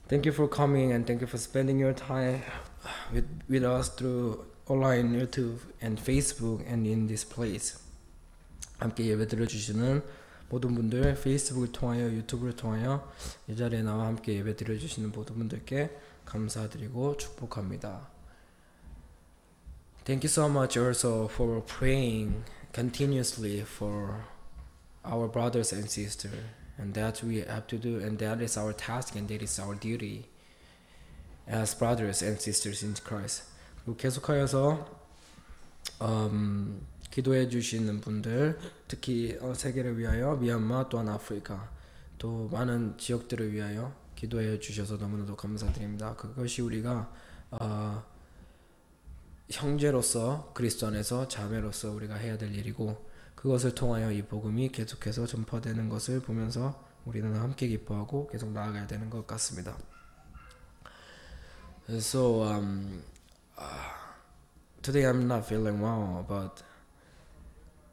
Thank you for coming and thank you for spending your time with us through online YouTube and Facebook and in this place. 함께 예배 드려주시는 모든 분들, 페이스북을 통하여 유튜브를 통하여 이 자리에 나와 함께 예배 드려주시는 모든 분들께 감사드리고 축복합니다. Thank you so much also for praying continuously for our brothers and sisters, and that we have to do, and that is our task, and that is our duty as brothers and sisters in Christ. 그리고 계속하여서 기도해 주시는 분들, 특히 세계를 위하여, 미얀마 또한 아프리카 또 많은 지역들을 위하여 기도해 주셔서 너무나도 감사드립니다. 그것이 우리가 형제로서 그리스도 안에서 자매로서 우리가 해야 될 일이고, 그것을 통하여 이 복음이 계속해서 전파되는 것을 보면서 우리는 함께 기뻐하고 계속 나아가야 되는 것 같습니다. So today I'm not feeling well, but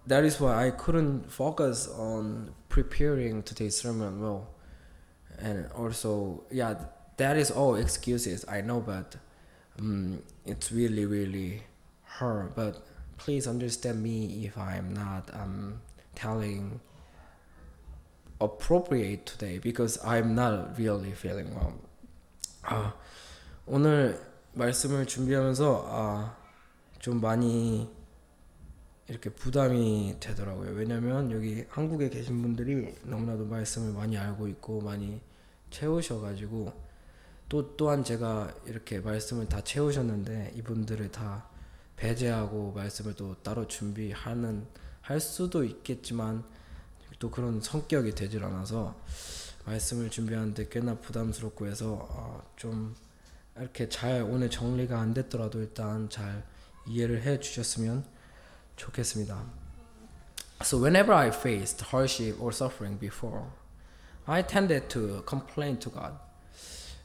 that is why I couldn't focus on preparing today's sermon well. And also, yeah, that is all excuses, I know, but it's really hard. But please understand me if I'm not telling appropriate today, because I'm not really feeling well. 오늘 말씀을 준비하면서 좀 많이 이렇게 부담이 되더라고요. 왜냐면 여기 한국에 계신 분들이 너무나도 말씀을 많이 알고 있고 많이 채우셔가지고, 또한 제가 이렇게 말씀을 다 채우셨는데 이분들을 다 배제하고 말씀을 또 따로 할 수도 있겠지만 또 그런 성격이 되질 않아서 말씀을 준비하는데 꽤나 부담스럽고 해서 좀 이렇게 잘 오늘 정리가 안 됐더라도 일단 잘 이해를 해 주셨으면 좋겠습니다. So whenever I faced hardship or suffering before, I tended to complain to God.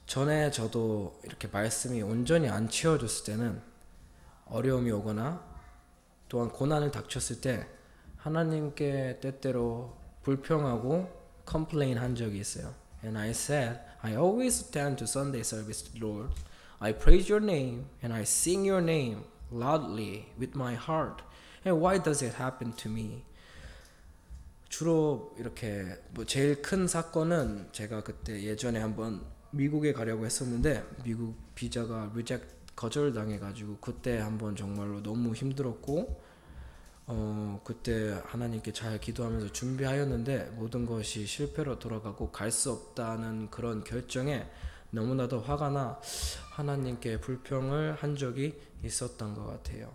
전에 저도 이렇게 말씀이 온전히 안 채워졌을 때는 어려움이 오거나 또한 고난을 닥쳤을 때 하나님께 때때로 불평하고 complain 한 적이 있어요. And I said, I always attend to Sunday service, Lord. I praise your name and I sing your name loudly with my heart. And why does it happen to me? 주로 이렇게 제일 큰 사건은 제가 그때 예전에 한번 미국에 가려고 했었는데 미국 비자가 거절당해가지고 그때 한번 정말로 너무 힘들었고, 그때 하나님께 잘 기도하면서 준비하였는데 모든 것이 실패로 돌아가고 갈 수 없다는 그런 결정에 너무나도 화가 나 하나님께 불평을 한 적이 있었던 것 같아요.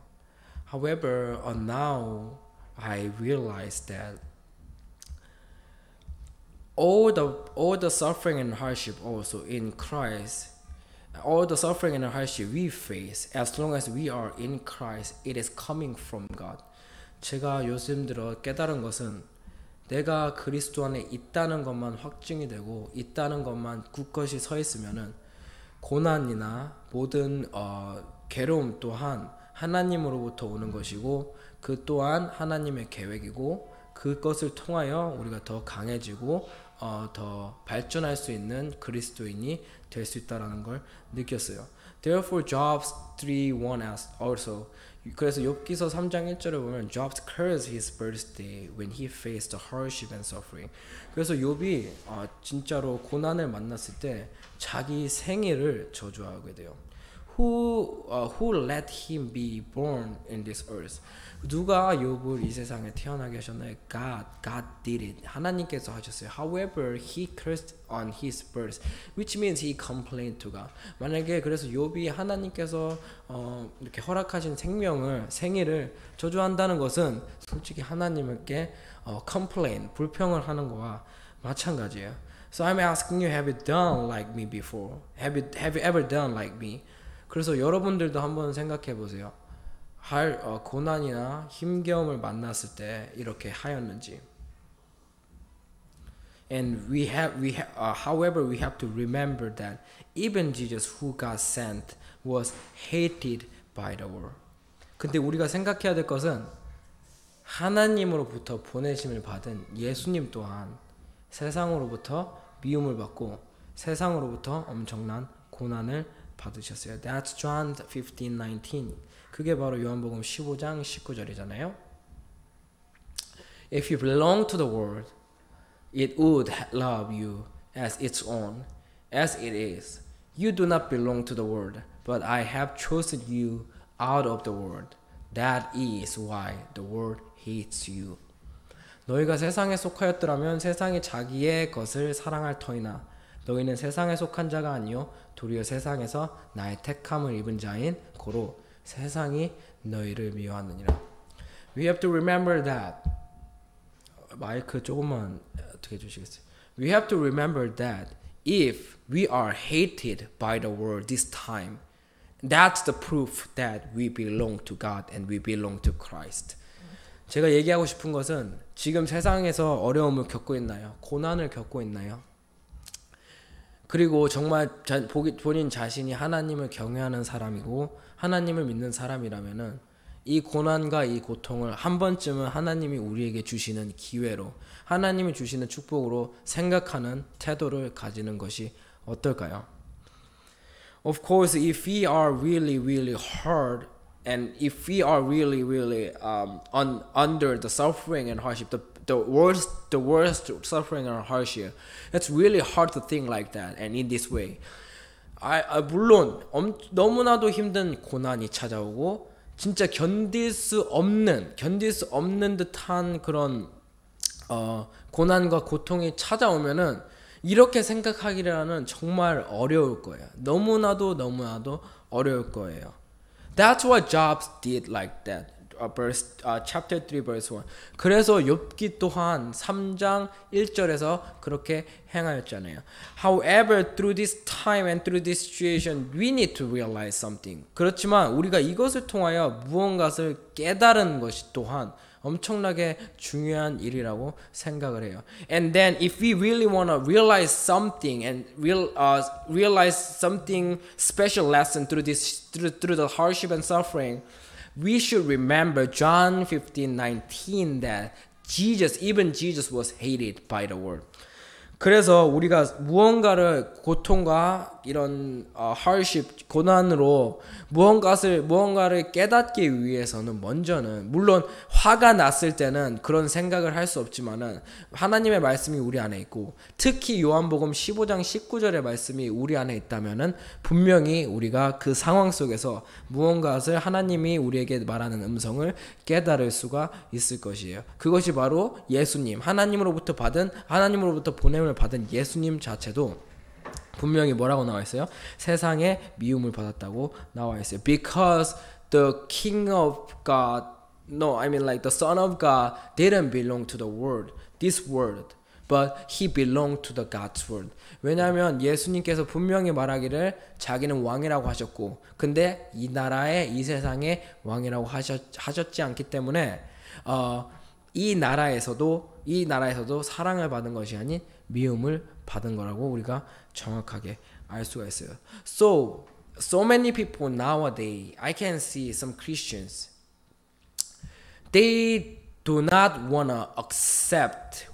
However, now I realize that all the suffering and hardship also in Christ, all the suffering and hardship we face, as long as we are in Christ, it is coming from God. 제가 요즘 들어 깨달은 것은 내가 그리스도 안에 있다는 것만 확증이 되고 있다는 것만 굳건히 서 있으면은 고난이나 모든 괴로움 또한 하나님으로부터 오는 것이고, 그 또한 하나님의 계획이고, 그것을 통하여 우리가 더 강해지고 더 발전할 수 있는 그리스도인이 될 수 있다는 걸 느꼈어요. Therefore, Jobs 3:1 also. 그래서 욥기서 3장 1절을 보면 Jobs cursed his birthday when he faced the hardship and suffering. 그래서 욥이 진짜로 고난을 만났을 때 자기 생일을 저주하게 돼요. Who let him be born in this earth? 누가 욥을 이 세상에 태어나게 하셨나요? God did it. 하나님께서 하셨어요. However, he cursed on his birth, which means he complained to God. 만약에 그래서 욥이 하나님께서 이렇게 허락하신 생일을 저주한다는 것은 솔직히 하나님께 complain, 불평을 하는 거와 마찬가지예요. So I'm asking you, have you done like me before? Have you ever done like me? 그래서 여러분들도 한번 생각해 보세요. 고난이나 힘겨움을 만났을 때 이렇게 하였는지. And however, we have to remember that even Jesus, who God sent, was hated by the world. 근데 우리가 생각해야 될 것은 하나님으로부터 보내심을 받은 예수님 또한 세상으로부터 미움을 받고 세상으로부터 엄청난 고난을 받으셨어요. That's John 15:19. 그게 바로 요한복음 15장 19절이잖아요. If you belong to the world, it would love you as its own, as it is. You do not belong to the world, but I have chosen you out of the world. That is why the world hates you. 너희가 세상에 속하였더라면 세상이 자기의 것을 사랑할 터이나 너희는 세상에 속한 자가 아니요 도리어 세상에서 나의 택함을 입은 자인 고로 세상이 너희를 미워하느니라. We have to remember that. 마이크 조금만 어떻게 해주시겠어요? We have to remember that if we are hated by the world this time, that's the proof that we belong to God and we belong to Christ. 제가 얘기하고 싶은 것은 지금 세상에서 어려움을 겪고 있나요? 고난을 겪고 있나요? 그리고 정말 본인 자신이 하나님을 경외하는 사람이고 하나님을 믿는 사람이라면은 이 고난과 이 고통을 한 번쯤은 하나님이 우리에게 주시는 기회로 하나님이 주시는 축복으로 생각하는 태도를 가지는 것이 어떨까요? Of course, if we are really hard and if we are really under the suffering and hardship, the worst suffering and hardship, it's really hard to think like that and in this way. 물론 너무나도 힘든 고난이 찾아오고 진짜 견딜 수 없는 듯한 그런 고난과 고통이 찾아오면은 이렇게 생각하기라는 정말 어려울 거예요. 너무나도 어려울 거예요. That's what Job did like that. Chapter 3 verse 1. 그래서 욥기 또한 3장 1절에서 그렇게 행하였잖아요. However, through this time and through this situation, we need to realize something. 그렇지만 우리가 이것을 통하여 무언가를 깨달은 것이 또한 엄청나게 중요한 일이라고 생각을 해요. And then if we really want to realize something and realize something special lesson through the hardship and suffering, we should remember John 15:19 that even Jesus was hated by the world. 그래서 우리가 무언가를 고통과 이런 hardship, 고난으로 무언가를 깨닫기 위해서는 먼저는 물론 화가 났을 때는 그런 생각을 할 수 없지만은 하나님의 말씀이 우리 안에 있고 특히 요한복음 15장 19절의 말씀이 우리 안에 있다면은 분명히 우리가 그 상황 속에서 무언가를 하나님이 우리에게 말하는 음성을 깨달을 수가 있을 것이에요. 그것이 바로 예수님, 하나님으로부터 보냄을 받은 예수님 자체도 분명히 뭐라고 나와 있어요? 세상에 미움을 받았다고 나와 있어요. Because the King of God, the Son of God didn't belong to the world, this world, but he belonged to the God's world. 왜냐하면 예수님께서 분명히 말하기를 자기는 왕이라고 하셨고, 근데 이 세상의 왕이라고 하셨지 않기 때문에 이 나라에서도 사랑을 받은 것이 아닌 미움을 받은 거라고 우리가 정확하게 알 수가 있어요. So many people nowadays, I can see some Christians, they do not wanna accept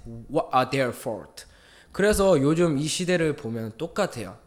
their fault. 그래서 요즘 이 시대를 보면 똑같아요.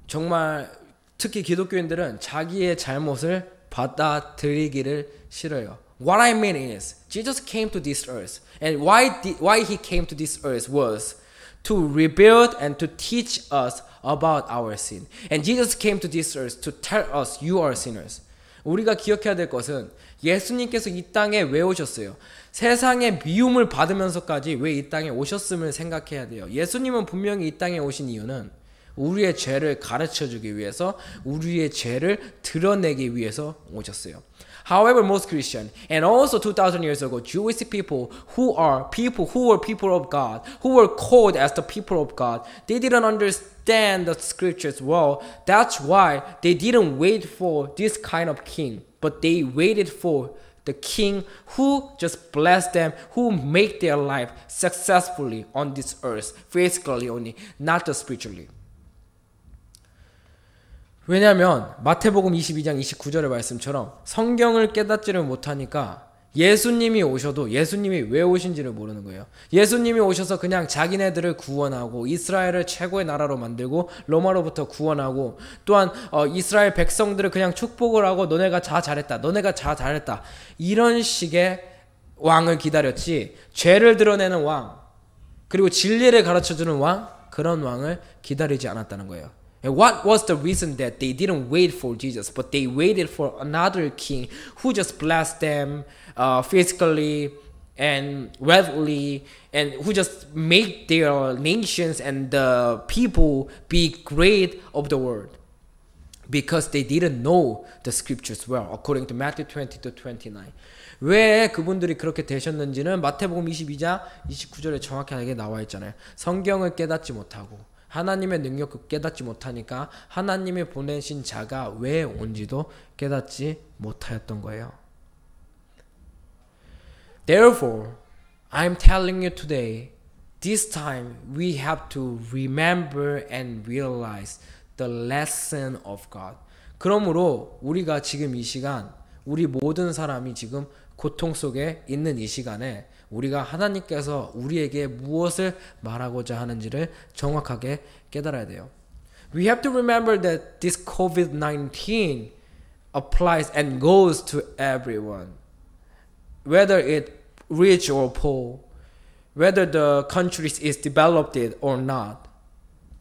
정말 특히 기독교인들은 자기의 잘못을 받아들이기를 싫어요. What I mean is, Jesus came to this earth, and why he came to this earth was to rebuild and to teach us about our sin. And Jesus came to this earth to tell us you are sinners. 우리가 기억해야 될 것은 예수님께서 이 땅에 왜 오셨어요? 세상의 미움을 받으면서까지 왜 이 땅에 오셨음을 생각해야 돼요. 예수님은 분명히 이 땅에 오신 이유는 우리의 죄를 가르쳐주기 위해서, 우리의 죄를 드러내기 위해서 오셨어요. However, most Christian and also 2,000 years ago, Jewish people who were people of God, who were called as the people of God, they didn't understand the scriptures well. That's why they didn't wait for this kind of king, but they waited for the king who just blessed them, who make their life successfully on this earth, physically only, not just spiritually. 왜냐하면 마태복음 22장 29절의 말씀처럼 성경을 깨닫지를 못하니까 예수님이 오셔도 예수님이 왜 오신지를 모르는 거예요. 예수님이 오셔서 그냥 자기네들을 구원하고 이스라엘을 최고의 나라로 만들고 로마로부터 구원하고 또한 이스라엘 백성들을 그냥 축복을 하고 너네가 다 잘했다. 너네가 다 잘했다. 이런 식의 왕을 기다렸지 죄를 드러내는 왕 그리고 진리를 가르쳐주는 왕 그런 왕을 기다리지 않았다는 거예요. And what was the reason that they didn't wait for Jesus, but they waited for another king who just blessed them physically and wealthily, and who just made their nations and the people be great of the world? Because they didn't know the scriptures well, according to Matthew 20-29. 왜 그분들이 그렇게 되셨는지는 마태복음 22장 29절에 정확하게 나와 있잖아요. 성경을 깨닫지 못하고 하나님의 능력을 깨닫지 못하니까 하나님이 보내신 자가 왜 온지도 깨닫지 못하였던 거예요. Therefore, I'm telling you today, this time we have to remember and realize the lesson of God. 그러므로 우리가 지금 이 시간, 우리 모든 사람이 지금 고통 속에 있는 이 시간에 우리가 하나님께서 우리에게 무엇을 말하고자 하는지를 정확하게 깨달아야 돼요. We have to remember that this COVID-19 applies and goes to everyone. Whether it rich or poor, whether the country is developed or not,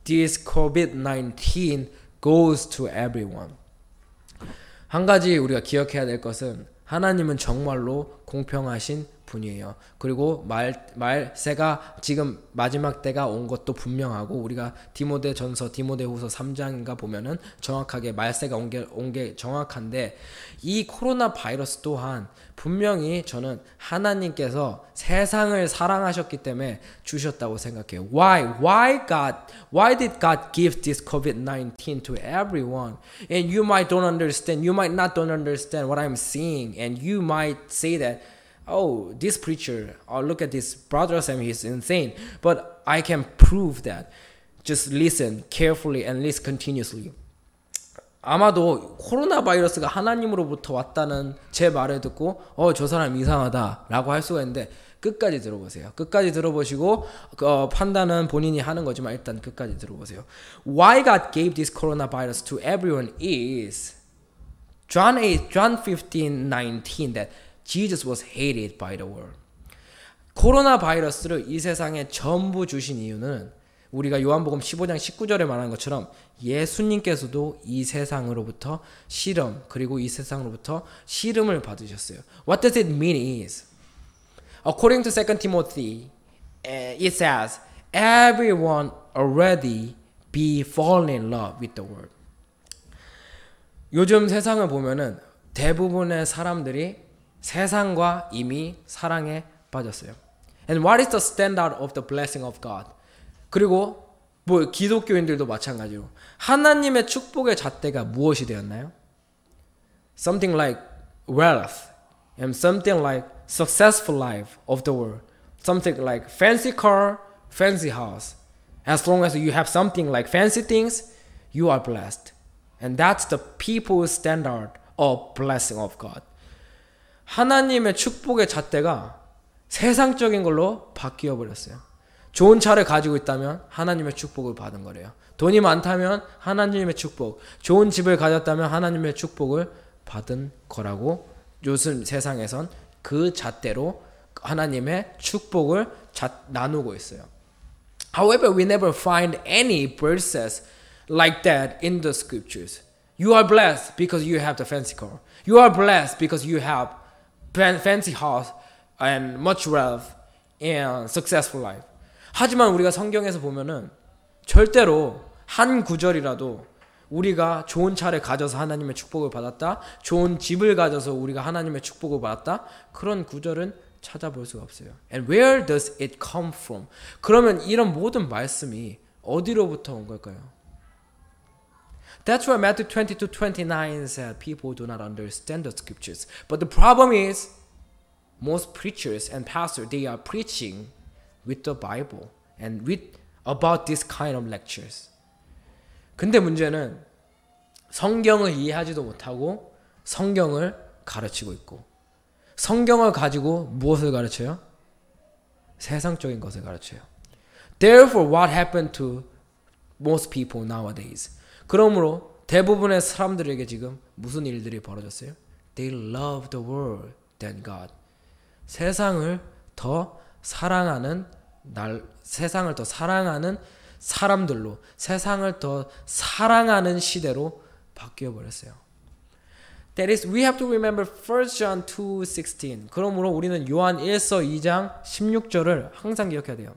this COVID-19 goes to everyone. 한 가지 우리가 기억해야 될 것은 하나님은 정말로 공평하신 분이에요. 그리고 말세가 지금 마지막 때가 온 것도 분명하고 우리가 디모데전서, 디모데후서 3장인가 보면은 정확하게 말세가 온 게 정확한데 이 코로나 바이러스 또한 분명히 저는 하나님께서 세상을 사랑하셨기 때문에 주셨다고 생각해요. Why did God give this COVID-19 to everyone? And you might don't understand. You might not don't understand what I'm saying, and you might say that, oh, this preacher, oh, look at this brother Sam, he's insane. But I can prove that. Just listen carefully and listen continuously. 아마도 코로나 바이러스가 하나님으로부터 왔다는 제 말을 듣고 저 사람 이상하다 라고 할 수가 있는데 끝까지 들어보세요. 끝까지 들어보시고 판단은 본인이 하는 거지만 일단 끝까지 들어보세요. Why God gave this coronavirus to everyone is John 15:19 that Jesus was hated by the world. 코로나 바이러스를 이 세상에 전부 주신 이유는 우리가 요한복음 15장 19절에 말한 것처럼 예수님께서도 이 세상으로부터 시험 그리고 이 세상으로부터 시름을 받으셨어요. What does it mean is, according to 2 Timothy, it says, everyone already be fallen in love with the world. 요즘 세상을 보면은 대부분의 사람들이 세상과 이미 사랑에 빠졌어요. And what is the standard of the blessing of God? 그리고 기독교인들도 마찬가지로 하나님의 축복의 잣대가 무엇이 되었나요? Something like wealth and something like successful life of the world. Something like fancy car, fancy house. As long as you have something like fancy things, you are blessed. And that's the people's standard of blessing of God. 하나님의 축복의 잣대가 세상적인 걸로 바뀌어 버렸어요. 좋은 차를 가지고 있다면 하나님의 축복을 받은 거래요. 돈이 많다면 하나님의 축복, 좋은 집을 가졌다면 하나님의 축복을 받은 거라고 요즘 세상에선 그 잣대로 하나님의 축복을 나누고 있어요. However, we never find any verses like that in the scriptures. You are blessed because you have the fancy car. You are blessed because you have fancy house and much wealth and successful life. 하지만 우리가 성경에서 보면은 절대로 한 구절이라도 우리가 좋은 차를 가져서 하나님의 축복을 받았다, 좋은 집을 가져서 우리가 하나님의 축복을 받았다, 그런 구절은 찾아볼 수가 없어요. And where does it come from? 그러면 이런 모든 말씀이 어디로부터 온 걸까요? That's why Matthew 20-29 said people do not understand the scriptures. But the problem is most preachers and pastors, they are preaching with the Bible and with about this kind of lectures. 근데 문제는 성경을 이해하지도 못하고 성경을 가르치고 있고 성경을 가지고 무엇을 가르쳐요? 세상적인 것을 가르쳐요. Therefore, what happened to most people nowadays? 그러므로 대부분의 사람들에게 지금 무슨 일들이 벌어졌어요? They love the world than God. 세상을 더 사랑하는 사람들로, 세상을 더 사랑하는 시대로 바뀌어 버렸어요. That is, we have to remember 1 John 2:16. 그러므로 우리는 요한 1서 2장 16절을 항상 기억해야 돼요.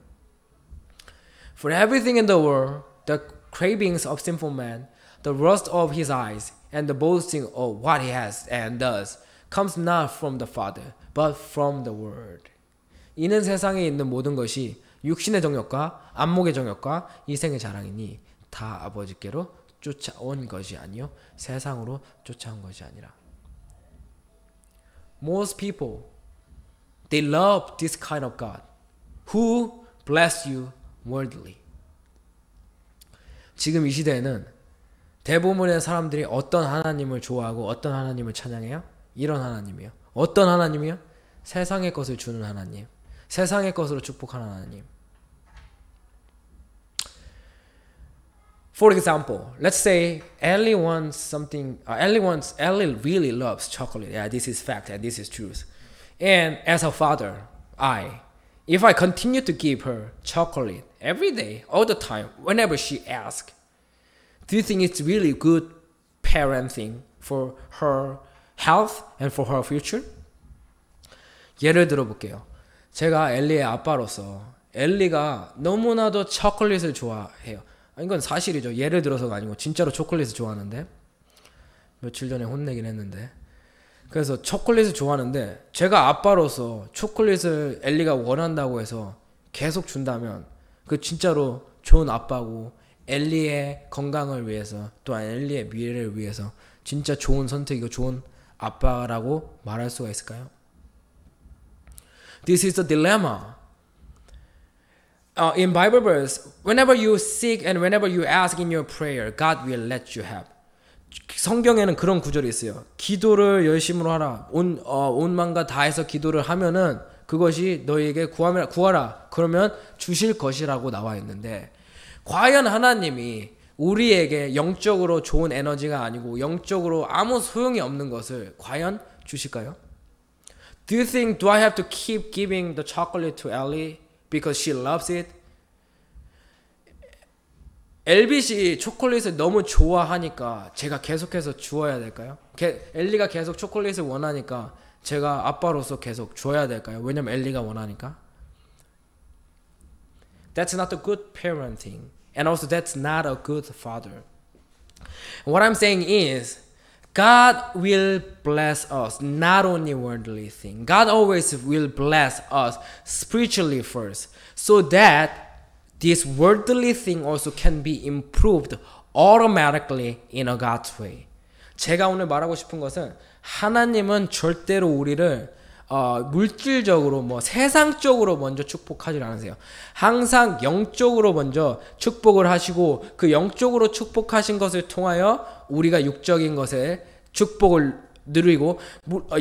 For everything in the world, the cravings of sinful man, the lust of his eyes, and the boasting of what he has and does, comes not from the Father, but from the world. 이는 세상에 있는 모든 것이 육신의 정욕과 안목의 정욕과 이생의 자랑이니 다 아버지께로 쫓아온 것이 아니요 세상으로 쫓아온 것이 아니라. Most people, they love this kind of God who bless you worldly. 지금 이 시대에는 대부분의 사람들이 어떤 하나님을 좋아하고 어떤 하나님을 찬양해요? 이런 하나님이요. 어떤 하나님이요? 세상의 것을 주는 하나님, 세상의 것으로 축복하는 하나님. For example, let's say Ellie wants something. Ellie really loves chocolate. Yeah, this is fact and this is truth. And as a father, if I continue to give her chocolate every day, all the time, whenever she asks, do you think it's really good parenting for her health and for her future? 예를 들어 볼게요. 제가 엘리의 아빠로서 엘리가 너무나도 초콜릿을 좋아해요. 이건 사실이죠. 예를 들어서가 아니고 진짜로 초콜릿을 좋아하는데 며칠 전에 혼내긴 했는데 그래서 초콜릿을 좋아하는데 제가 아빠로서 초콜릿을 엘리가 원한다고 해서 계속 준다면 그 진짜로 좋은 아빠고 엘리의 건강을 위해서 또한 엘리의 미래를 위해서 진짜 좋은 선택이고 좋은 아빠라고 말할 수가 있을까요? This is the dilemma. In Bible verse, whenever you seek and whenever you ask in your prayer, God will let you have. 성경에는 그런 구절이 있어요. 기도를 열심으로 하라. 온 마음과 다해서 기도를 하면은 그것이 너희에게 구하라. 그러면 주실 것이라고 나와 있는데 과연 하나님이 우리에게 영적으로 좋은 에너지가 아니고 영적으로 아무 소용이 없는 것을 과연 주실까요? Do you think do I have to keep giving the chocolate to Ellie because she loves it? 엘빗이 초콜릿을 너무 좋아하니까 제가 계속해서 주어야 될까요? 엘리가 계속 초콜릿을 원하니까 제가 아빠로서 계속 줘야 될까요? 왜냐면 엘리가 원하니까. That's not a good parenting. And also that's not a good father. What I'm saying is God will bless us, not only worldly thing. God always will bless us spiritually first, so that this worldly thing also can be improved automatically in a God's way. 제가 오늘 말하고 싶은 것은 하나님은 절대로 우리를 물질적으로 세상적으로 먼저 축복하지 않으세요. 항상 영적으로 먼저 축복을 하시고 그 영적으로 축복하신 것을 통하여 우리가 육적인 것에 축복을 누리고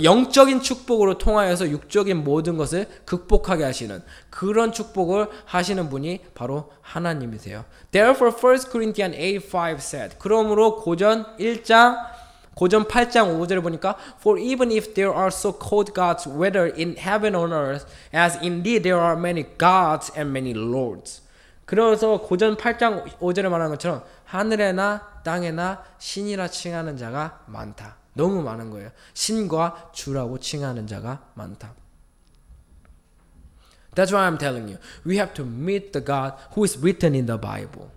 영적인 축복으로 통하여서 육적인 모든 것을 극복하게 하시는 그런 축복을 하시는 분이 바로 하나님이세요. Therefore 1 Corinthians 8:5 said. 그러므로 고전 8장 5절을 보니까 For even if there are so-called gods whether in heaven or on earth as indeed there are many gods and many lords. 그래서 고전 8장 5절에 말하는 것처럼 하늘에나 땅에나 신이라 칭하는 자가 많다. 너무 많은 거예요. 신과 주라고 칭하는 자가 많다. That's why I'm telling you. We have to meet the God who is written in the Bible.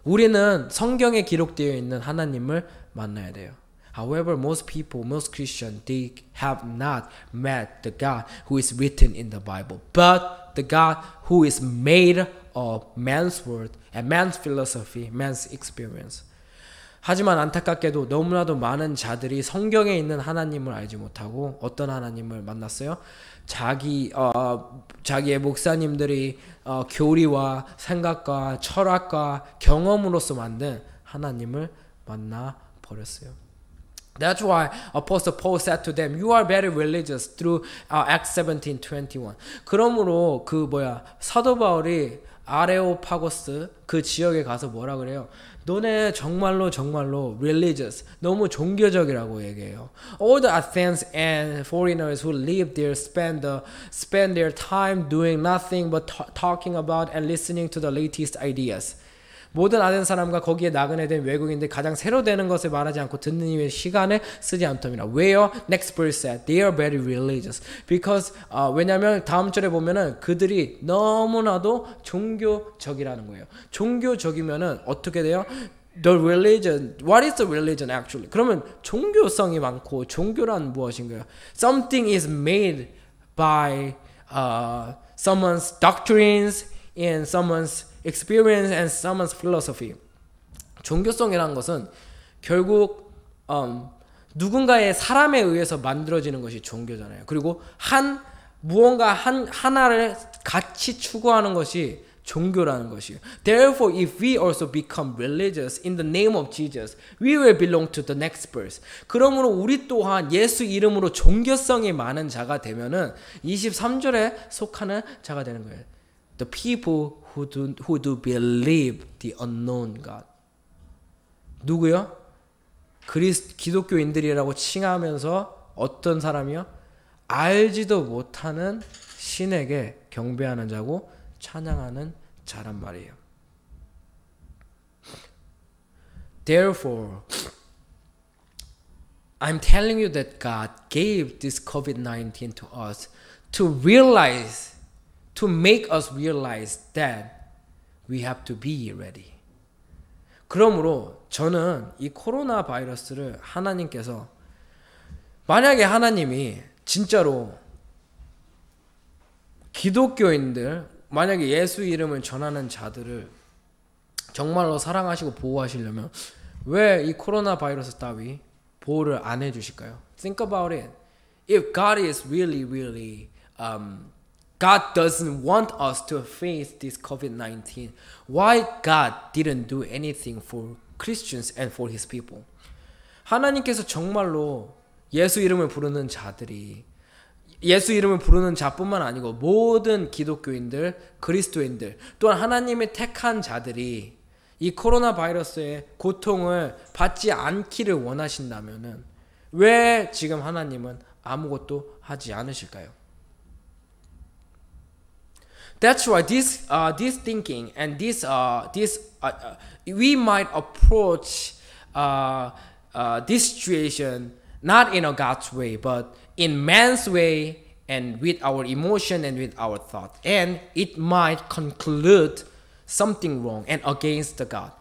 우리는 성경에 기록되어 있는 하나님을 만나야 돼요. However, most people, most Christians, they have not met the God who is written in the Bible, but the God who is made of man's word and man's philosophy, man's experience. 하지만 안타깝게도 너무나도 많은 자들이 성경에 있는 하나님을 알지 못하고 어떤 하나님을 만났어요? 자기의 목사님들이 교리와 생각과 철학과 경험으로서 만든 하나님을 만나 버렸어요. That's why Apostle Paul said to them, you are very religious through Acts 17:21. 그러므로 사도 바울이 아레오파고스 그 지역에 가서 뭐라 그래요? 너네 정말로 religious, 너무 종교적이라고 얘기해요. All the Athenians and foreigners who live there spend their time doing nothing but talking about and listening to the latest ideas. 모든 아덴 사람과 거기에 나그네 된 외국인들 가장 새로 되는 것을 말하지 않고 듣는 이의 시간을 쓰지 않더니라. Where next verse said they are very religious. Because 왜냐면 다음 절에 보면은 그들이 너무나도 종교적이라는 거예요. 종교적이면은 어떻게 돼요? The religion. What is the religion actually? 그러면 종교성이 많고 종교란 무엇인가요? Something is made by someone's doctrines and someone's experience and someone's philosophy. 종교성이라는 것은 결국 누군가의 사람에 의해서 만들어지는 것이 종교잖아요. 그리고 무언가 하나를 같이 추구하는 것이 종교라는 것이에요. Therefore, if we also become religious in the name of Jesus, we will belong to the next verse. 그러므로 우리 또한 예수 이름으로 종교성이 많은 자가 되면은 23절에 속하는 자가 되는 거예요. The people who do believe the unknown God. 누구요? 기독교인들이라고 칭하면서 어떤 사람이요? 알지도 못하는 신에게 경배하는 자고 찬양하는 자란 말이에요. Therefore, I'm telling you that God gave this COVID-19 to us to make us realize that we have to be ready. 그러므로 저는 이 코로나 바이러스를 하나님께서 만약에 하나님이 진짜로 기독교인들 만약에 예수 이름을 전하는 자들을 정말로 사랑하시고 보호하시려면 왜 이 코로나 바이러스 따위 보호를 안 해주실까요? Think about it. If God is really God doesn't want us to face this COVID-19. Why God didn't do anything for Christians and for His people? 하나님께서 정말로 예수 이름을 부르는 자들이 예수 이름을 부르는 자뿐만 아니고 모든 기독교인들, 그리스도인들 또한 하나님의 택한 자들이 이 코로나 바이러스의 고통을 받지 않기를 원하신다면은 왜 지금 하나님은 아무것도 하지 않으실까요? That's why this thinking and we might approach this situation not in a God's way, but in man's way and with our emotion and with our thought, and it might conclude something wrong and against the God.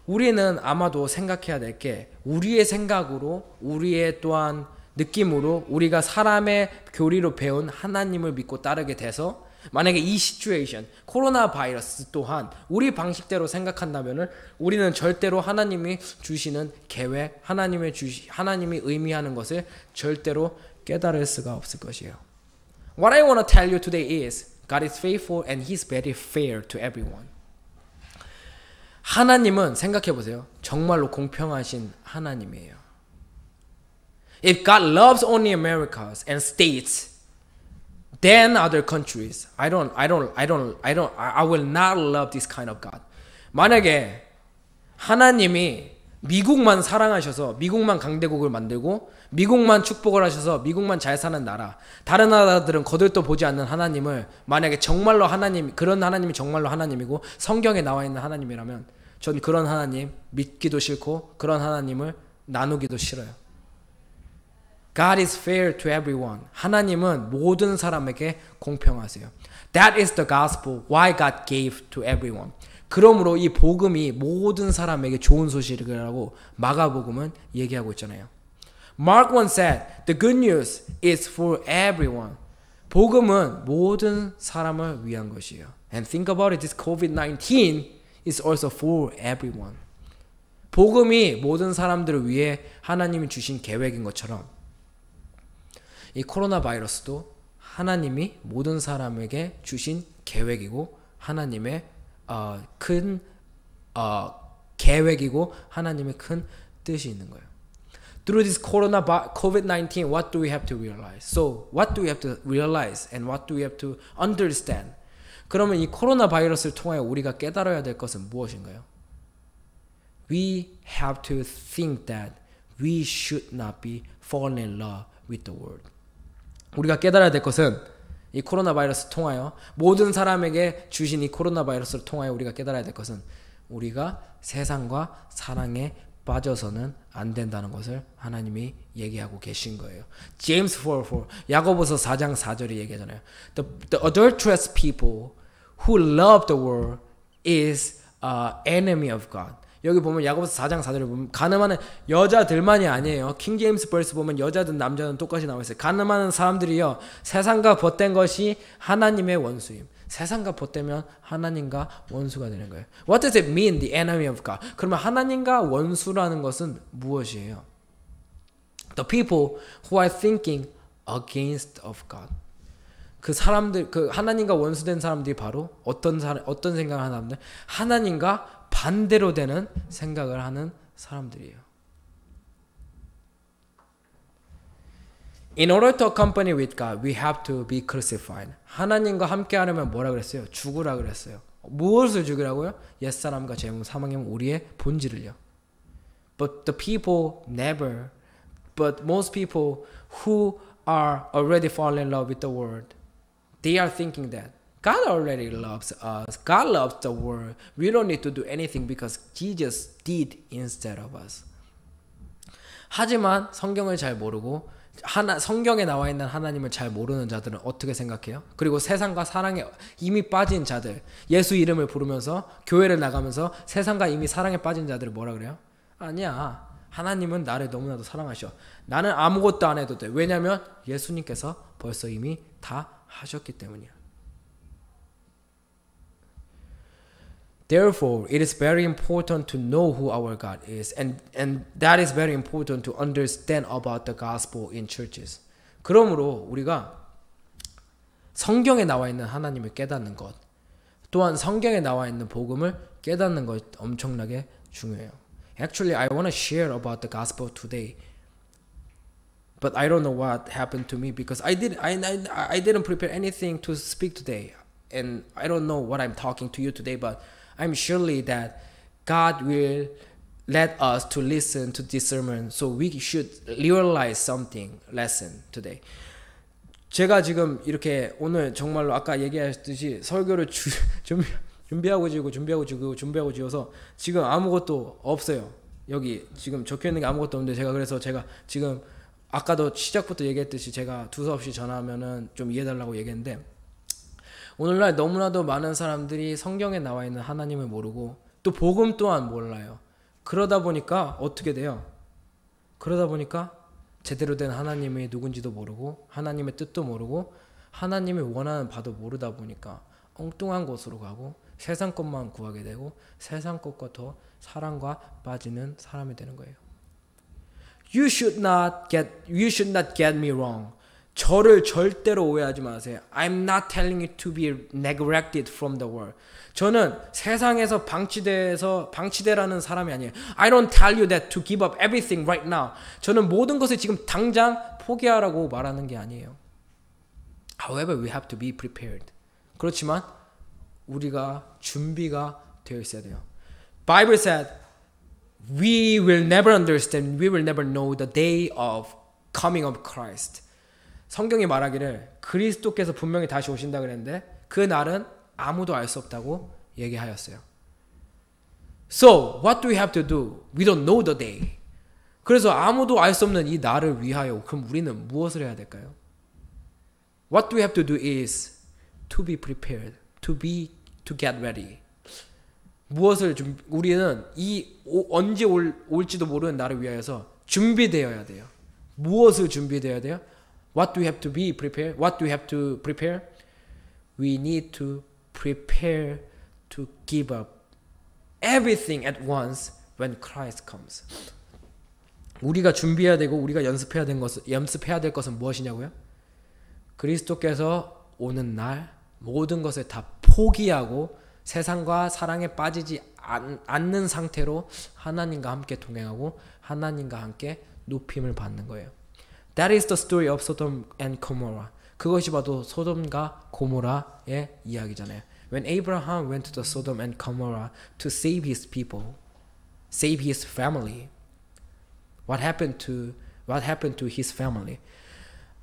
우리는 아마도 생각해야 될 게 우리의 생각으로, 우리의 또한 느낌으로 우리가 사람의 교리로 배운 하나님을 믿고 따르게 돼서 만약에 이 시츄에이션, 코로나 바이러스 또한 우리 방식대로 생각한다면은 우리는 절대로 하나님이 주시는 계획, 하나님이 의미하는 것을 절대로 깨달을 수가 없을 것이에요. What I want to tell you today is God is faithful and He's very fair to everyone. 하나님은 생각해 보세요. 정말로 공평하신 하나님이에요. If God loves only Americas and states, then other countries, I will not love this kind of God. 만약에 하나님이 미국만 사랑하셔서 미국만 강대국을 만들고 미국만 축복을 하셔서 미국만 잘 사는 나라, 다른 나라들은 거들떠 보지 않는 하나님을 만약에 정말로 그런 하나님이 정말로 하나님이고 성경에 나와 있는 하나님이라면 전 그런 하나님 믿기도 싫고 그런 하나님을 나누기도 싫어요. God is fair to everyone. 하나님은 모든 사람에게 공평하세요. That is the gospel why God gave to everyone. 그러므로 이 복음이 모든 사람에게 좋은 소식이라고 마가복음은 얘기하고 있잖아요. Mark 1 said, the good news is for everyone. 복음은 모든 사람을 위한 것이에요. And think about it, this COVID-19 is also for everyone. 복음이 모든 사람들을 위해 하나님이 주신 계획인 것처럼 이 코로나 바이러스도 하나님이 모든 사람에게 주신 계획이고 하나님의 큰 계획이고 하나님의 큰 뜻이 있는 거예요. Through this COVID-19, what do we have to realize? So, what do we have to realize and what do we have to understand? 그러면 이 코로나 바이러스를 통하여 우리가 깨달아야 될 것은 무엇인가요? We have to think that we should not be falling in love with the world. 우리가 깨달아야 될 것은 이 코로나 바이러스 통하여 모든 사람에게 주신 이 코로나 바이러스를 통하여 우리가 깨달아야 될 것은 우리가 세상과 사랑에 빠져서는 안 된다는 것을 하나님이 얘기하고 계신 거예요. James 4:4 야고보서 4장 4절이 얘기하잖아요. The adulterous people who love the world is enemy of God. 여기 보면 야고보서 4장 4절을 보면 가늠하는 여자들만이 아니에요. 킹 제임스 버스 보면 여자든 남자든 똑같이 나와 있어요. 가늠하는 사람들이요. 세상과 벗된 것이 하나님의 원수임. 세상과 벗되면 하나님과 원수가 되는 거예요. What does it mean, the enemy of God? 그러면 하나님과 원수라는 것은 무엇이에요? The people who are thinking against of God. 그 사람들, 그 하나님과 원수된 사람들이 바로 어떤 생각을 하는 사람들? 하나님과 반대로 되는 생각을 하는 사람들이에요. In order to accompany with God, we have to be crucified. 하나님과 함께 하려면 뭐라 그랬어요? 죽으라 그랬어요. 무엇을 죽이라고요? 옛사람과 죄물, 사망이면 우리의 본질을요. But the people never, but most people who are already fallen in love with the world, they are thinking that God already loves us. God loves the world. We don't need to do anything because Jesus did instead of us. 하지만 성경을 잘 모르고 성경에 나와 있는 하나님을 잘 모르는 자들은 어떻게 생각해요? 그리고 세상과 사랑에 이미 빠진 자들, 예수 이름을 부르면서 교회를 나가면서 세상과 이미 사랑에 빠진 자들을 뭐라 그래요? 아니야. 하나님은 나를 너무나도 사랑하셔. 나는 아무것도 안 해도 돼. 왜냐하면 예수님께서 벌써 이미 다 하셨기 때문이야. Therefore, it is very important to know who our God is, and that is very important to understand about the gospel in churches. 그러므로 우리가 성경에 나와 있는 하나님을 깨닫는 것, 또한 성경에 나와 있는 복음을 깨닫는 것 엄청나게 중요해요. Actually, I want to share about the gospel today, but I don't know what happened to me because I didn't prepare anything to speak today, and I don't know what I'm talking to you today, but I'm surely that God will let us to listen to this sermon, so we should realize something lesson today. 제가 지금 이렇게 오늘 정말로 아까 얘기하셨듯이 설교를 준비하고 지어서 지금 아무것도 없어요. 여기 지금 적혀있는 게 아무것도 없는데 제가 지금 아까도 시작부터 얘기했듯이 제가 두서없이 전화하면은 좀 이해해달라고 얘기했는데 오늘날 너무나도 많은 사람들이 성경에 나와 있는 하나님을 모르고 또 복음 또한 몰라요. 그러다 보니까 어떻게 돼요? 그러다 보니까 제대로 된 하나님이 누군지도 모르고 하나님의 뜻도 모르고 하나님이 원하는 바도 모르다 보니까 엉뚱한 곳으로 가고 세상 것만 구하게 되고 세상 것과 더 사랑과 빠지는 사람이 되는 거예요. You should not get me wrong. 저를 절대로 오해하지 마세요. I'm not telling you to be neglected from the world. 저는 세상에서 방치되라는 사람이 아니에요. I don't tell you that to give up everything right now. 저는 모든 것을 지금 당장 포기하라고 말하는 게 아니에요. However, we have to be prepared. 그렇지만 우리가 준비가 되어 있어야 돼요. Bible said, we will never understand, we will never know the day of coming of Christ. 성경이 말하기를 그리스도께서 분명히 다시 오신다 그랬는데 그 날은 아무도 알 수 없다고 얘기하였어요. So, what do we have to do? We don't know the day. 그래서 아무도 알 수 없는 이 날을 위하여 그럼 우리는 무엇을 해야 될까요? What we have to do is to be prepared, to get ready. 우리는 언제 올지도 모르는 날을 위하여서 준비되어야 돼요. 무엇을 준비되어야 돼요? What do we have to be prepared? What do we have to prepare? We need to prepare to give up everything at once when Christ comes. 우리가 준비해야 되고 우리가 연습해야 될 것은 무엇이냐고요? 그리스도께서 오는 날 모든 것을 다 포기하고 세상과 사랑에 빠지지 않는 상태로 하나님과 함께 동행하고 하나님과 함께 높임을 받는 거예요. That is the story of Sodom and Gomorrah. 그것이 바로 소돔과 고모라의 이야기잖아요. When Abraham went to the Sodom and Gomorrah to save his people, save his family, what happened to his family?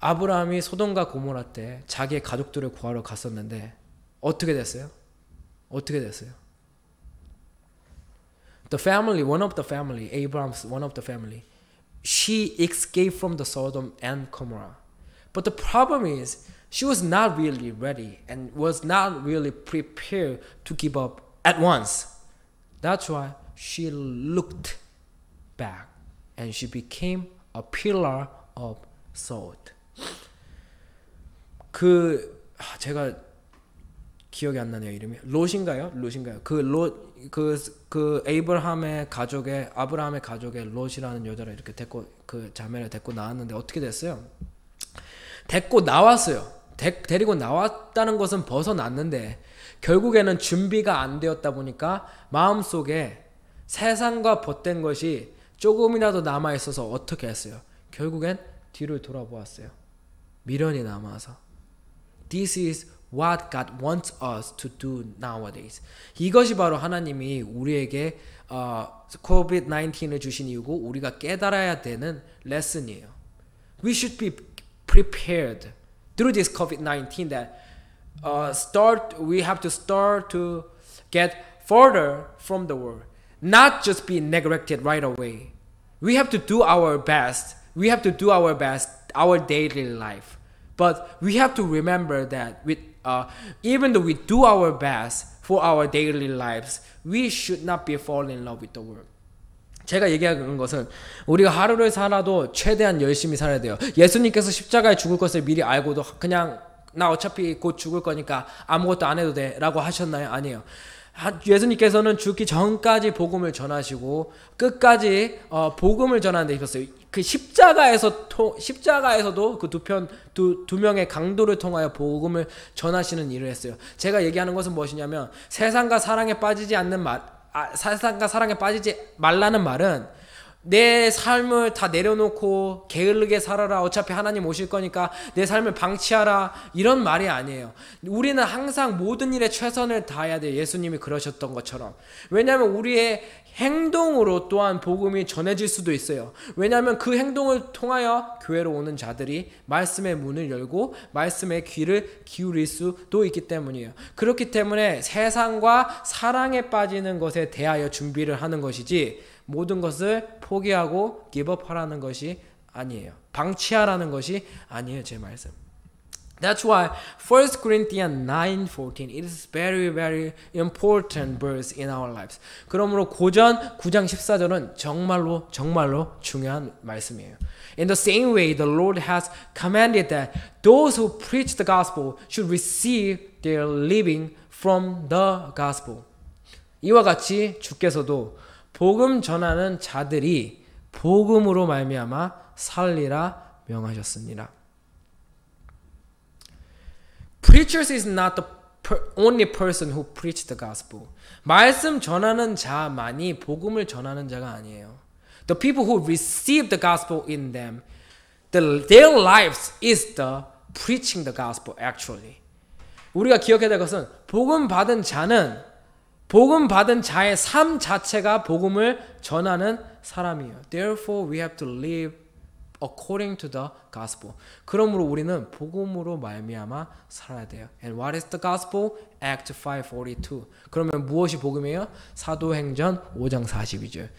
아브라함이 소돔과 고모라 때 자기의 가족들을 구하러 갔었는데 어떻게 됐어요? 어떻게 됐어요? The family, one of the family, Abraham's one of the family, she escaped from the Sodom and Gomorrah. But the problem is, she was not really ready and was not really prepared to give up at once. That's why she looked back and she became a pillar of salt. 제가 기억이 안 나네요, 이름이. 롯인가요? 아브라함의 가족의 롯이라는 여자를 이렇게 그 자매를 데리고 나왔는데 어떻게 됐어요? 데리고 나왔어요. 데리고 나왔다는 것은 벗어났는데 결국에는 준비가 안 되었다 보니까 마음속에 세상과 벗된 것이 조금이라도 남아 있어서 어떻게 했어요? 결국엔 뒤를 돌아보았어요. 미련이 남아서. This is what God wants us to do nowadays. 이것이 바로 하나님이 우리에게 COVID-19을 주신 이유고 우리가 깨달아야 되는 레슨이에요. We should be prepared through this COVID-19 that we have to start to get further from the world. Not just be neglected right away. We have to do our best. We have to do our best, our daily life. But we have to remember that even though we do our best for our daily lives, we should not be falling in love with the world. 제가 얘기하는 것은 우리가 하루를 살아도 최대한 열심히 살아야 돼요. 예수님께서 십자가에 죽을 것을 미리 알고도 그냥 나 어차피 곧 죽을 거니까 아무것도 안 해도 돼 라고 하셨나요? 아니에요. 예수님께서는 죽기 전까지 복음을 전하시고 끝까지 복음을 전하는 데 있었어요. 그 십자가에서도 그 두 명의 강도를 통하여 복음을 전하시는 일을 했어요. 제가 얘기하는 것은 무엇이냐면 세상과 사랑에 빠지지 말라는 말은 내 삶을 다 내려놓고 게으르게 살아라. 어차피 하나님 오실 거니까 내 삶을 방치하라. 이런 말이 아니에요. 우리는 항상 모든 일에 최선을 다해야 돼요. 예수님이 그러셨던 것처럼. 왜냐하면 우리의 행동으로 또한 복음이 전해질 수도 있어요. 왜냐하면 그 행동을 통하여 교회로 오는 자들이 말씀의 문을 열고 말씀의 귀를 기울일 수도 있기 때문이에요. 그렇기 때문에 세상과 사랑에 빠지는 것에 대하여 준비를 하는 것이지 모든 것을 포기하고 기법하라는 것이 아니에요. 방치하라는 것이 아니에요. 제 말씀. That's why 1 Corinthians 9:14 it is very very important verse in our lives. 그러므로 고전 9장 14절은 정말로 중요한 말씀이에요. In the same way the Lord has commanded that those who preach the gospel should receive their living from the gospel. 이와 같이 주께서도 복음 전하는 자들이 복음으로 말미암아 살리라 명하셨습니다. Preachers is not the only person who preach the gospel. 말씀 전하는 자만이 복음을 전하는 자가 아니에요. The people who receive the gospel in them, their lives is the preaching the gospel actually. 우리가 기억해야 될 것은 복음 받은 자의 삶 자체가 복음을 전하는 사람이에요. Therefore, we have to live according to the gospel. 그러므로 우리는 복음으로 말미암아 살아야 돼요. And what is the gospel? Act 5:42. 그러면 무엇이 복음이에요? 사도행전 5장 42절.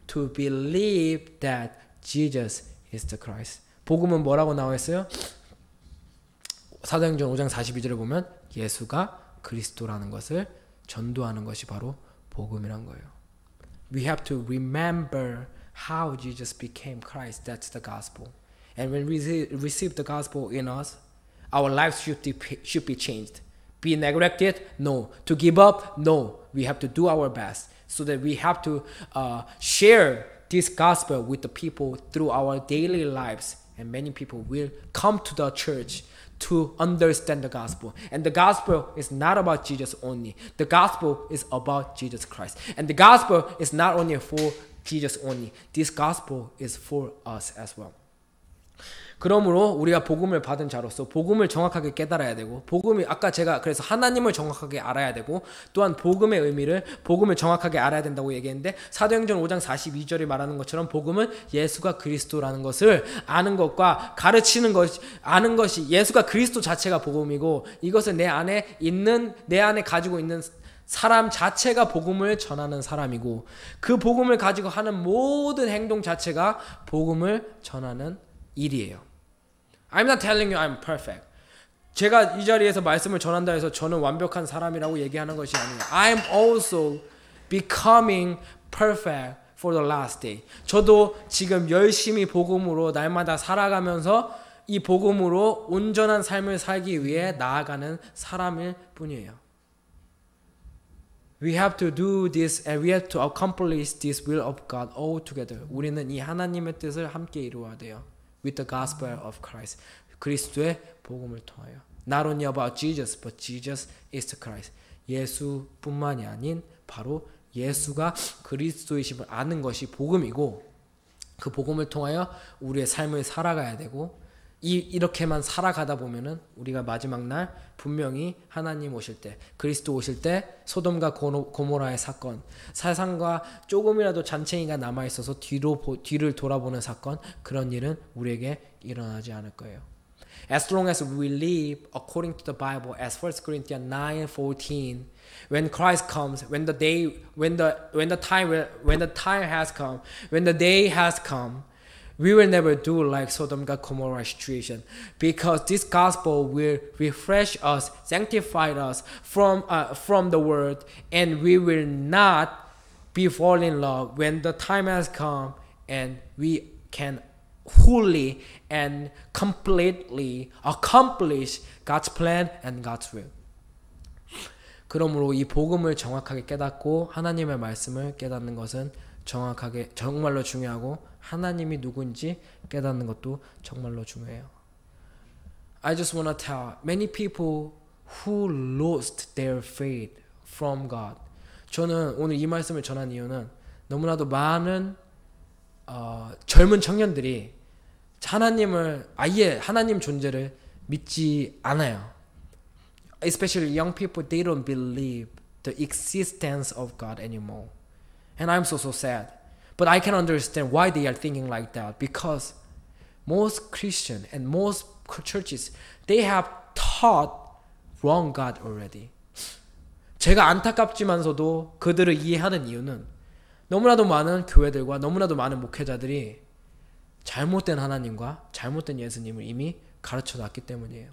To believe that Jesus is the Christ. 복음은 뭐라고 나와 있어요? 사도행전 5장 42절에 보면 예수가 그리스도라는 것을 전도하는 것이 바로 복음이란 거예요. We have to remember how Jesus became Christ. That's the gospel. And when we receive the gospel in us, our lives should be changed. Be neglected? No. To give up? No. We have to do our best. So that we have to share this gospel with the people through our daily lives and many people will come to the church to understand the gospel. And the gospel is not about Jesus only. The gospel is about Jesus Christ. And the gospel is not only for Jesus only. This gospel is for us as well. 그러므로 우리가 복음을 받은 자로서 복음을 정확하게 깨달아야 되고, 복음이 아까 제가 그래서 하나님을 정확하게 알아야 되고, 또한 복음의 의미를 복음을 정확하게 알아야 된다고 얘기했는데, 사도행전 5장 42절이 말하는 것처럼 복음은 예수가 그리스도라는 것을 아는 것과 가르치는 것, 아는 것이 예수가 그리스도 자체가 복음이고, 이것을 내 안에 가지고 있는 사람 자체가 복음을 전하는 사람이고, 그 복음을 가지고 하는 모든 행동 자체가 복음을 전하는 일이에요. I'm not telling you I'm perfect. 제가 이 자리에서 말씀을 전한다 해서 저는 완벽한 사람이라고 얘기하는 것이 아니에요. I'm also becoming perfect for the last day. 저도 지금 열심히 복음으로 날마다 살아가면서 이 복음으로 온전한 삶을 살기 위해 나아가는 사람일 뿐이에요. We have to do this and we have to accomplish this will of God all together. 우리는 이 하나님의 뜻을 함께 이루어야 돼요. With the gospel of Christ. 그리스도의 복음을 통하여. Not only about Jesus, but Jesus is the Christ. 예수뿐만이 아닌 바로 예수가 그리스도이심을 아는 것이 복음이고, 그 복음을 통하여 우리의 삶을 살아가야 되고, 이렇게만 살아가다 보면은 우리가 마지막 날 분명히 하나님 오실 때, 그리스도 오실 때 소돔과 고모라의 사건, 세상과 조금이라도 잔챙이가 남아있어서 뒤를 돌아보는 사건, 그런 일은 우리에게 일어나지 않을 거예요. As long as we live according to the Bible, as 1 Corinthians 9:14, when Christ comes, when the day has come, we will never do like Sodom and Gomorrah situation, because this gospel will refresh us, sanctify us from the world, and we will not be fall in love when the time has come and we can fully and completely accomplish God's plan and God's will. 그러므로 이 복음을 정확하게 깨닫고 하나님의 말씀을 깨닫는 것은 정말로 중요하고, 하나님이 누군지 깨닫는 것도 정말로 중요해요. I just want to tell many people who lost their faith from God. 저는 오늘 이 말씀을 전한 이유는 너무나도 많은 젊은 청년들이 하나님 존재를 믿지 않아요. Especially young people, they don't believe the existence of God anymore. And I'm so sad. But I can understand why they are thinking like that, because most Christians and most churches, they have taught wrong God already. 제가 안타깝지만서도 그들을 이해하는 이유는 너무나도 많은 교회들과 너무나도 많은 목회자들이 잘못된 하나님과 잘못된 예수님을 이미 가르쳐 놨기 때문이에요.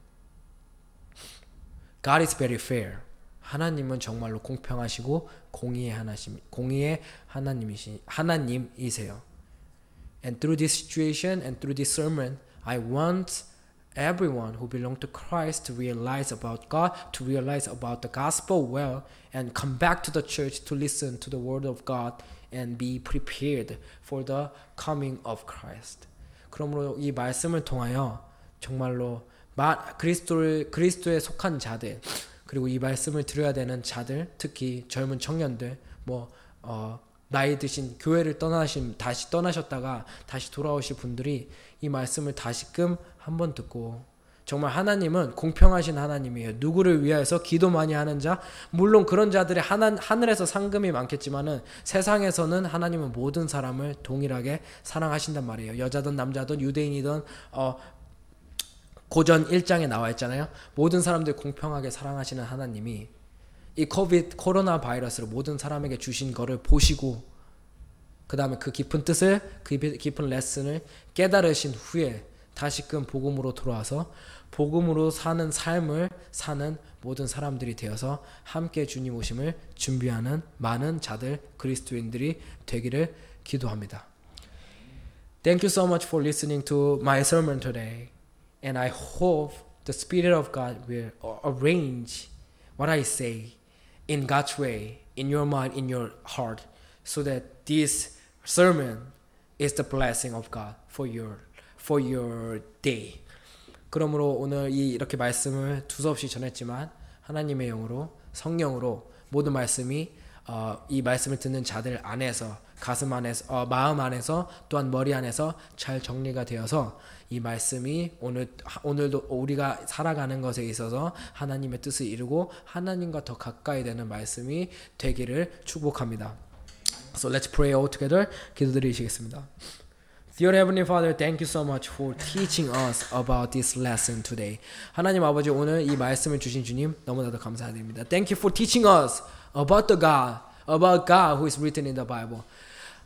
God is very fair. 하나님은 정말로 공평하시고 공의의 하나님이세요. And through this situation and through this sermon, I want everyone who belong to Christ to realize about God, to realize about the gospel well, and come back to the church to listen to the word of God and be prepared for the coming of Christ. 그러므로 이 말씀을 통하여 정말로 그리스도에 속한 자들, 그리고 이 말씀을 들어야 되는 자들, 특히 젊은 청년들, 나이 드신 교회를 다시 떠나셨다가 다시 돌아오실 분들이 이 말씀을 다시금 한번 듣고, 정말 하나님은 공평하신 하나님이에요. 누구를 위하여서 기도 많이 하는 자, 물론 그런 자들이 하늘에서 상금이 많겠지만은 세상에서는 하나님은 모든 사람을 동일하게 사랑하신단 말이에요. 여자든 남자든 유대인이든 고전 1장에 나와 있잖아요. 모든 사람들 공평하게 사랑하시는 하나님이 이 코로나 바이러스를 모든 사람에게 주신 거를 보시고, 그 다음에 그 깊은 뜻을, 그 깊은 레슨을 깨달으신 후에 다시금 복음으로 돌아와서 복음으로 사는 삶을 사는 모든 사람들이 되어서 함께 주님 오심을 준비하는 많은 자들, 그리스도인들이 되기를 기도합니다. Thank you so much for listening to my sermon today. And I hope the Spirit of God will arrange what I say in God's way, in your mind, in your heart, so that this sermon is the blessing of God for for your day. 그러므로 오늘 이렇게 말씀을 두서없이 전했지만 하나님의 영으로 성령으로 모든 말씀이 이 말씀을 듣는 자들 안에서 가슴 안에서 마음 안에서 또한 머리 안에서 잘 정리가 되어서 이 말씀이 오늘도 우리가 살아가는 것에 있어서 하나님의 뜻을 이루고 하나님과 더 가까이 되는 말씀이 되기를 축복합니다. So let's pray all together. 기도드리시겠습니다. Dear Heavenly Father, thank you so much for teaching us about this lesson today. 하나님 아버지, 오늘 이 말씀을 주신 주님 너무나도 감사드립니다. Thank you for teaching us about God who is written in the Bible.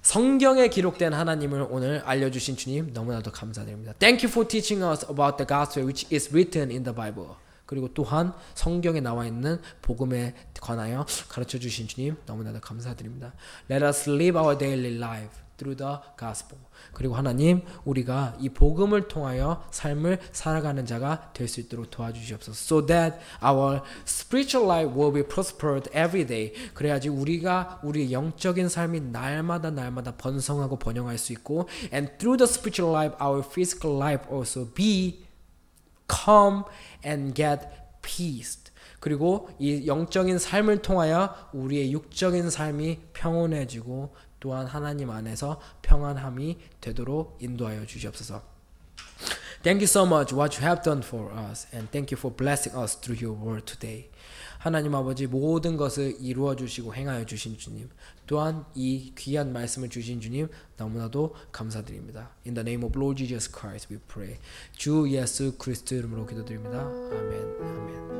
성경에 기록된 하나님을 오늘 알려주신 주님 너무나도 감사드립니다. Thank you for teaching us about the gospel which is written in the Bible. 그리고 또한 성경에 나와 있는 복음에 관하여 가르쳐 주신 주님 너무나도 감사드립니다. Let us live our daily life through the gospel. 그리고 하나님, 우리가 이 복음을 통하여 삶을 살아가는 자가 될 수 있도록 도와주시옵소서. So that our spiritual life will be prospered every day. 그래야지 우리의 영적인 삶이 날마다 번성하고 번영할 수 있고, and through the spiritual life, our physical life also be calm and get peace. 그리고 이 영적인 삶을 통하여 우리의 육적인 삶이 평온해지고 또한 하나님 안에서 평안함이 되도록 인도하여 주시옵소서. Thank you so much what you have done for us and thank you for blessing us through your word today. 하나님 아버지, 모든 것을 이루어 주시고 행하여 주신 주님, 또한 이 귀한 말씀을 주신 주님 너무나도 감사드립니다. In the name of Lord Jesus Christ we pray. 주 예수 그리스도 이름으로 기도드립니다. 아멘. 아멘.